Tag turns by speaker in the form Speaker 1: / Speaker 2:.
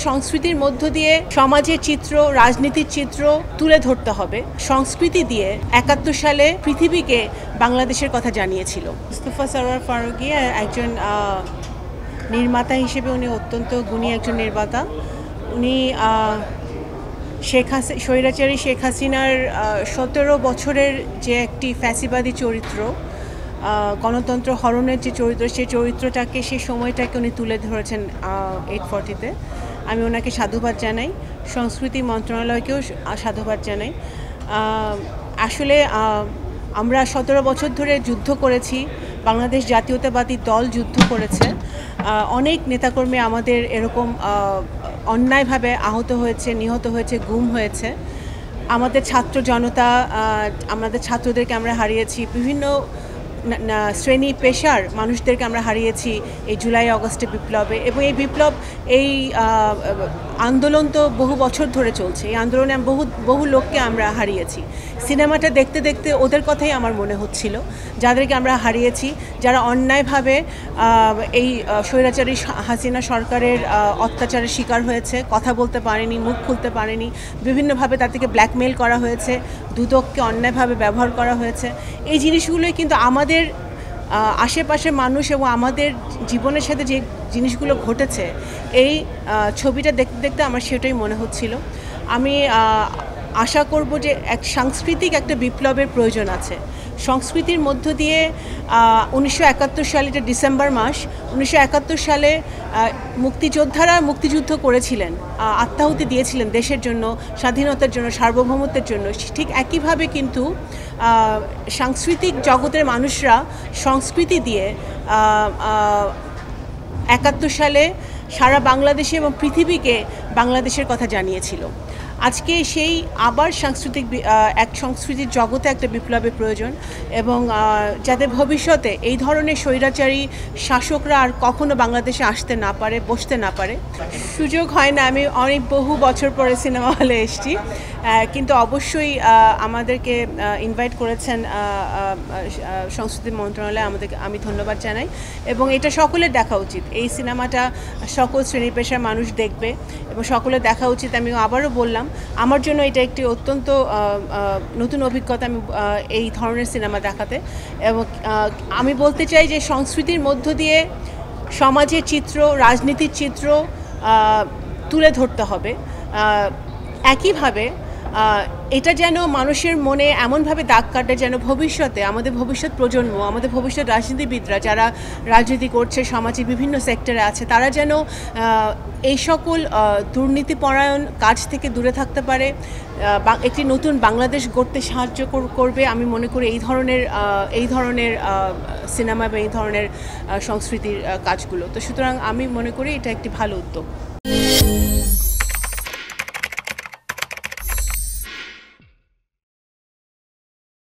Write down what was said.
Speaker 1: সংস্কৃতির মধ্য দিয়ে সমাজের চিত্র, রাজনীতির চিত্র তুলে ধরতে হবে। সংস্কৃতি দিয়ে ৭১ সালে পৃথিবীকে বাংলাদেশের কথা জানিয়েছিল। মুস্তাফা সরোয়ার ফারুকী একজন নির্মাতা হিসেবে উনি অত্যন্ত গুণী একজন নির্মাতা। উনি স্বৈরাচারী শেখ হাসিনার ১৭ বছরের যে একটি ফ্যাসিবাদী চরিত্র, গণতন্ত্র হরণের যে চরিত্র, সেই চরিত্রটাকে, সেই সময়টাকে উনি তুলে ধরেছেন 840-তে। আমি ওনাকে সাধুবাদ জানাই, সংস্কৃতি মন্ত্রণালয়কেও সাধুবাদ জানাই। আসলে আমরা ১৭ বছর ধরে যুদ্ধ করেছি, বাংলাদেশ জাতীয়তাবাদী দল যুদ্ধ করেছে, অনেক নেতাকর্মী আমাদের এরকম অন্যায়ভাবে আহত হয়েছে, নিহত হয়েছে, গুম হয়েছে। আমাদের ছাত্র জনতা, আমাদের ছাত্রদেরকে আমরা হারিয়েছি, বিভিন্ন শ্রেণী পেশার মানুষদেরকে আমরা হারিয়েছি এই জুলাই আগস্টে বিপ্লবে। এবং এই বিপ্লব, এই আন্দোলন তো বহু বছর ধরে চলছে। এই আন্দোলনে বহু লোককে আমরা হারিয়েছি। সিনেমাটা দেখতে দেখতে ওদের কথাই আমার মনে হচ্ছিল, যাদেরকে আমরা হারিয়েছি, যারা অন্যায়ভাবে এই স্বৈরাচারী হাসিনা সরকারের অত্যাচারের শিকার হয়েছে, কথা বলতে পারেনি, মুখ খুলতে পারেনি, বিভিন্নভাবে তাদেরকে ব্ল্যাকমেল করা হয়েছে, দুদককে অন্যায়ভাবে ব্যবহার করা হয়েছে। এই জিনিসগুলোই কিন্তু আমাদের আশেপাশে মানুষ এবং আমাদের জীবনের সাথে যে জিনিসগুলো ঘটেছে, এই ছবিটা দেখতে দেখতে আমার সেটাই মনে হচ্ছিল। আমি আশা করব যে সাংস্কৃতিক একটা বিপ্লবের প্রয়োজন আছে। সংস্কৃতির মধ্য দিয়ে 1971 সালে, এটা ডিসেম্বর মাস, 1971 সালে মুক্তিযোদ্ধারা মুক্তিযুদ্ধ করেছিলেন, আত্মাহুতি দিয়েছিলেন দেশের জন্য, স্বাধীনতার জন্য, সার্বভৌমত্বের জন্য। ঠিক একইভাবে কিন্তু সাংস্কৃতিক জগতের মানুষরা সংস্কৃতি দিয়ে 71 সালে সারা বাংলাদেশে এবং পৃথিবীকে বাংলাদেশের কথা জানিয়েছিল। আজকে সেই আবার সংস্কৃতির জগতে একটা বিপ্লবের প্রয়োজন, এবং যাতে ভবিষ্যতে এই ধরনের স্বৈরাচারী শাসকরা আর কখনো বাংলাদেশে আসতে না পারে, বসতে না পারে। সুযোগ হয় না, আমি অনেক বহু বছর পরে সিনেমা হলে এসেছি, কিন্তু অবশ্যই আমাদেরকে ইনভাইট করেছেন সংস্কৃতি মন্ত্রণালয়, আমি ধন্যবাদ জানাই। এবং এটা সকলের দেখা উচিত, এই সিনেমাটা সকল শ্রেণী পেশার মানুষ দেখবে এবং সকলের দেখা উচিত। আমি আবারও বললাম, আমার জন্য এটা একটি অত্যন্ত নতুন অভিজ্ঞতা, আমি এই ধরনের সিনেমা দেখাতে। এবং আমি বলতে চাই যে সংস্কৃতির মধ্য দিয়ে সমাজের চিত্র, রাজনীতির চিত্র তুলে ধরতে হবে। একইভাবে এটা যেন মানুষের মনে এমনভাবে দাগ কাটে যেন ভবিষ্যতে আমাদের ভবিষ্যৎ প্রজন্ম, আমাদের ভবিষ্যৎ রাজনীতিবিদরা যারা রাজনীতি করছে, সমাজে বিভিন্ন সেক্টরে আছে, তারা যেন এই সকল দুর্নীতিপরায়ণ কাজ থেকে দূরে থাকতে পারে, একটি নতুন বাংলাদেশ গড়তে সাহায্য করবে। আমি মনে করি এই ধরনের সিনেমা বা এই ধরনের সংস্কৃতির কাজগুলো। তো সুতরাং আমি মনে করি এটা একটি ভালো উদ্যোগ।